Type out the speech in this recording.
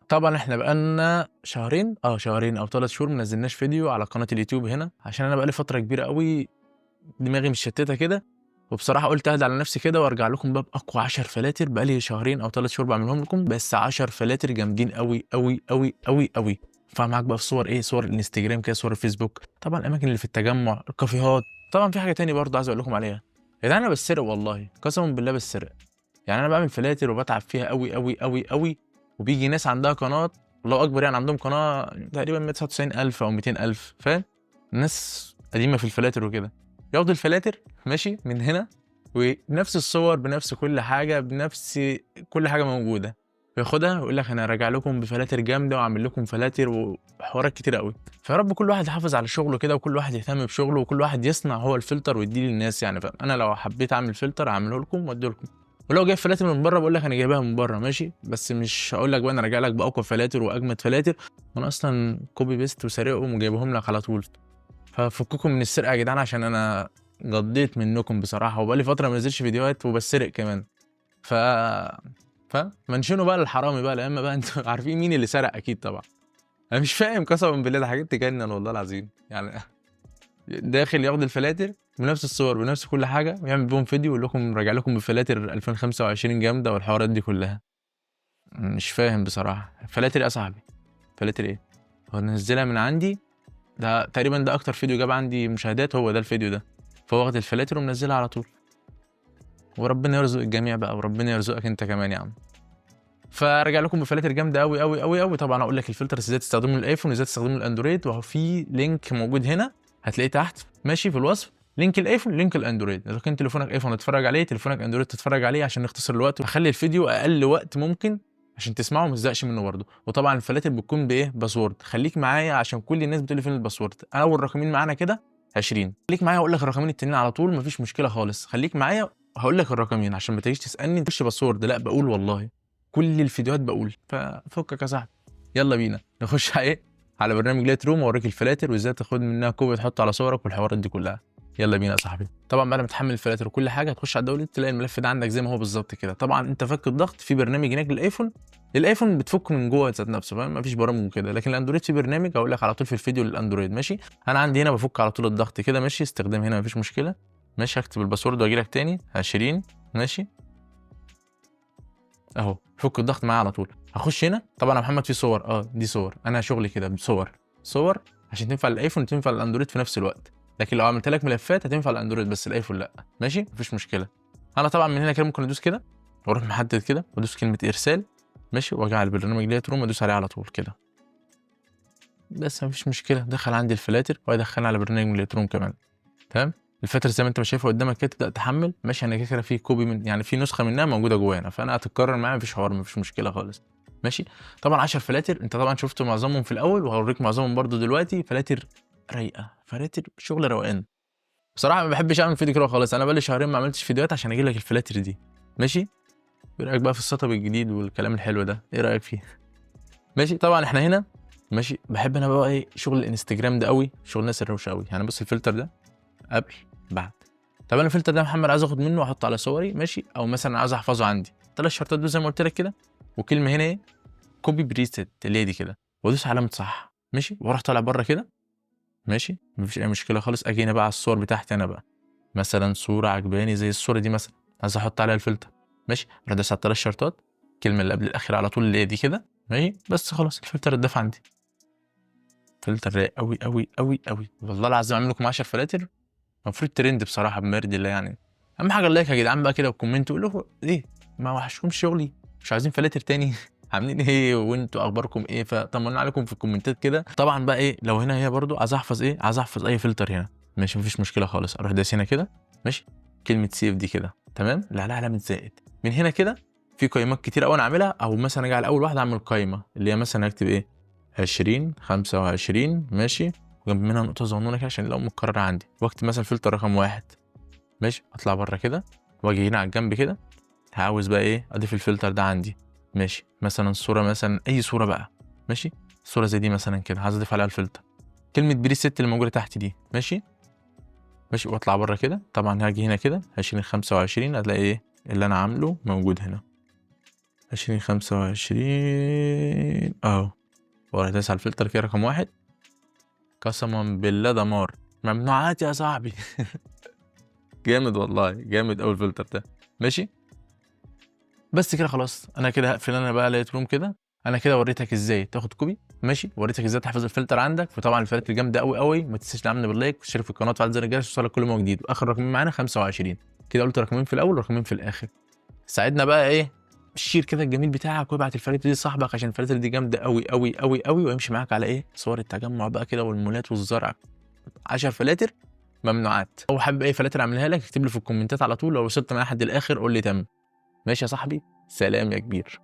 طبعًا إحنا بقى لنا شهرين أو 3 شهور ما نزّلناش فيديو على قناة اليوتيوب هنا، عشان أنا بقى لي فترة كبيرة أوي دماغي متشتتة كده، وبصراحة قُلت أهدى على نفسي كده وأرجع لكم بقى بأقوى 10 فلاتر بقى لي شهرين أو 3 شهور باعملهم لكم، بس 10 فلاتر جامدين أوي، أوي، أوي، أوي، أوي. أرفع معاك بقى في صور إيه، صور الإنستجرام كده، صور الفيسبوك، طبعًا الأماكن اللي في التجمُّع، الكافيهات، طبعًا في حاجة تاني برضه عايز أقول لكم عليها، يا جدعان أنا باتسرق والله، قسمًا بالله باتسرق. يعني أنا باعمل فلاتر وباتعب فيها أوي، أوي، أوي، أوي، وبييجي ناس عندها قناة الله أكبر يعني عندهم قناة تقريبًا 199.000 أو 200.000 فاهم؟ ناس قديمة في الفلاتر وكده، ياخدوا الفلاتر ماشي من هنا ونفس الصور بنفس كل حاجة، بنفس كل حاجة موجودة، وياخدها ويقول لك أنا راجع لكم بفلاتر جامدة وأعمل لكم فلاتر وحوارات كتيرة أوي، فيا رب كل واحد يحافظ على شغله كده وكل واحد يهتم بشغله وكل واحد يصنع هو الفلتر ويديه للناس يعني فاهم؟ أنا لو حبيت أعمل فلتر هاعمله لكم وأديه لكم. ولو جايب فلاتر من برّه باقول لك أنا جايبها من برّه ماشي، بس مش هاقول لك بقى أنا راجع لك بأقوى فلاتر وأجمد فلاتر، وأنا أصلًا copy paste وسارقهم وجايبهم لك على طول، ففككم من السرقة يا جدعان عشان أنا قضيت منكم بصراحة، وبقى لي فترة ما بانزلش فيديوهات وباتسرق كمان، ف منشنوا بقى للحرامي بقى، لا إما بقى أنتم عارفين مين اللي سرق أكيد طبعًا، أنا مش فاهم قسمًا بالله ده حاجات تجنن والله العظيم، يعني داخل ياخد الفلاتر بنفس الصور بنفس كل حاجة ويعمل بيهم فيديو ويقول لكم راجع لكم بفلاتر 2025 جامدة والحوارات دي كلها. مش فاهم بصراحة، فلاتر إيه يا صاحبي؟ فلاتر إيه؟ هو نزّلها من عندي ده تقريبًا ده أكتر فيديو جاب عندي مشاهدات هو ده الفيديو ده، فهو واخد الفلاتر ومنزّلها على طول، وربنا يرزق الجميع بقى وربنا يرزقك أنت كمان يا عم. فراجع لكم بفلاتر جامدة أوي، أوي، أوي، أوي، طبعًا هاقول لك الفلترز إزاي تستخدمه للأيفون وإزاي تستخدمه للأندرويد، وأهو في لينك موجود هنا هتلاقيه تحت ماشي في الوصف، لينك الأيفون، لينك الأندرويد، إذا كان تليفونك أيفون تتفرج عليه، تليفونك أندرويد تتفرج عليه عشان نختصر الوقت وأخلّي الفيديو أقل وقت ممكن عشان تسمعه وما تزهقش منه برضه، وطبعًا الفلاتر بتكون بإيه، باسورد، خليك معايا عشان كل الناس بتقول لي فين الباسورد، أول رقمين معانا كده 20 خليك معايا هاقول لك الرقمين التانيين على طول ما فيش مشكلة خالص، خليك معايا وهاقول لك الرقمين عشان ما تجيش تسألني تخش باسورد لأ باقول والله. كل الفيديوهات باقول، ففكك يا صاحبي، يالّا بينا نخش على إيه، على برنامج Lightroom وأوريك الفلاتر وإزاي تاخد منها كوبي تحطه على صورك والحوارات دي كلها، يالّا بينا يا صاحبي. طبعًا بعد ما تحمّل الفلاتر وكل حاجة هتخش على الdownload تلاقي الملف ده عندك زي ما هو بالضبط كده، طبعًا أنت فك الضغط في برنامج هناك للأيفون، الأيفون بتفكه من جوّه ذات نفسه فاهم، ما فيش برامج وكده، لكن الأندرويد في برنامج هاقول لك على طول في الفيديو للأندرويد ماشي، أنا عندي هنا بافك على طول الضغط كده ماشي، استخدام هنا ما فيش مشكلة، ماشي هاكتب الباسورد وآجي لك تاني 20 ماشي. أهو، فُك الضغط معايا على طول، هاخش هنا طبعًا يا محمد في صور دي صور، أنا شغلي كده بصور، صور عشان تنفع للأيفون وتنفع للأندرويد في نفس الوقت، لكن لو عملت لك ملفات هتنفع للأندرويد بس الأيفون لأ، ماشي، ما فيش مشكلة. أنا طبعًا من هنا كده ممكن أدوس كده وأروح محدد كده وأدوس كلمة إرسال ماشي، وآجي على البرنامج Lightroom وأدوس عليه على طول كده، بس ما فيش مشكلة، دخل عندي الفلاتر وهيدخلني على برنامج Lightroom كمان. تمام، الفلاتر زي ما أنت ما شايفها قدامك كده تبدأ تحمّل، ماشي أنا كده في كوبي من يعني في نسخة منها موجودة جوانا، فأنا هتتكرر معايا ما فيش حوار ما فيش مشكلة خالص، ماشي، طبعًا 10 فلاتر أنت طبعًا شُفت معظمهم في الأول وهاوريك معظمهم برضه دلوقتي، فلاتر رايقة، فلاتر شغل روقان، بصراحة ما باحبش أعمل فيديو كده خالص، أنا بقى لي شهرين ما عملتش فيديوهات عشان أجيب لك الفلاتر دي، ماشي، إيه رأيك بقى في الsetup الجديد والكلام الحلو ده، إيه رأيك فيه؟ ماشي، طبعًا إحنا هنا ماشي، باحب أنا بقى إيه شغل الإنستجرام ده أوي، شغل الناس الروشة أوي، يعني بُص الفلتر ده قبل، بعد. طب أنا الفلتر ده يا محمد عايز آخد منه وأحطه على صوري ماشي، أو مثلًا عايز أحفظه عندي، ال3 شرطات دول زي ما قُلت لك كده، وكلمة هنا إيه copy preset اللي هي دي كده، وأدوس علامة صح ماشي، وأروح طالع برّه كده ماشي، ما فيش أي مشكلة خالص، آجي هنا بقى على الصور بتاعتي أنا بقى، مثلًا صورة عاجباني زي الصورة دي مثلًا، عايز أحط عليها الفلتر ماشي، أروح دايس على ال3 شرطات، الكلمة اللي قبل الأخيرة على طول اللي هي دي كده ماشي، بس خلاص الفلتر اتضاف عندي، فلتر رايق أوي، أوي، أوي، أوي، والله العظيم عامل لكم 10 فلاتر المفروض ترند بصراحة بما يرضي الله يعني، أهم حاجة اللايك يا جدعان بقى كده والكومنت وقولوا لكم إيه ما وحشكمش شغلي، مش عايزين فلاتر تاني عاملين إيه وأنتم أخباركم إيه، فطمنوني عليكم في الكومنتات كده، طبعًا بقى إيه لو هنا هي برضه عايز أحفظ إيه، عايز أحفظ أي فلتر هنا، ماشي ما فيش مشكلة خالص، أروح دايس هنا كده ماشي، كلمة save دي كده تمام، اللي عليها علامة زائد، من هنا كده في قايمات كتيرة أوي أنا عاملها، أو مثلًا آجي على أول واحدة أعمل قايمة اللي هي مثلًا هاكتب إيه 20 25 ماشي، وجنب منها نقطة صغنونة كده عشان نلاقيهم متكررة عندي، واكتب مثلًا فلتر رقم 1 ماشي، أطلع برّه كده وآجي هنا على الجنب كده، عاوز بقى إيه أضيف الفلتر ده عندي، ماشي، مثلًا صورة مثلًا أي صورة بقى ماشي، صورة زي دي مثلًا كده عايز أضيف عليها الفلتر، كلمة preset اللي موجودة تحت دي ماشي، ماشي، وأطلع برّه كده، طبعًا هاجي هنا كده 20 25 هتلاقي إيه اللي أنا عامله موجود هنا، 20 25 اهو، ورحت دايس على الفلتر كده رقم 1. قسما بالله دمار، ممنوعات يا صاحبي. جامد والله، جامد أوي الفلتر ده. ماشي، بس كده خلاص. انا كده هقفل انا بقى لايت روم كده. انا كده وريتك ازاي تاخد كوبي، ماشي، وريتك ازاي تحفظ الفلتر عندك. وطبعا الفلاتر جامده قوي قوي. ما تنساش تعملنا باللايك وتشترك في القناه وتفعل زر الجرس يوصلك كل ما هو جديد. واخر رقمين معانا 25. كده قلت رقمين في الاول ورقمين في الاخر. ساعدنا بقى ايه، الشير كده الجميل بتاعك، وابعت الفلاتر دي لصاحبك عشان الفلاتر دي جامده قوي قوي قوي قوي. ويمشي معاك على ايه، صور التجمع بقى كده والمولات والزرع. 10 فلاتر ممنوعات. او حابب اي فلاتر اعملها لك اكتب لي في الكومنتات على طول. لو وصلت معايا لحد الاخر قول لي تمام. ماشي يا صاحبي، سلام يا كبير.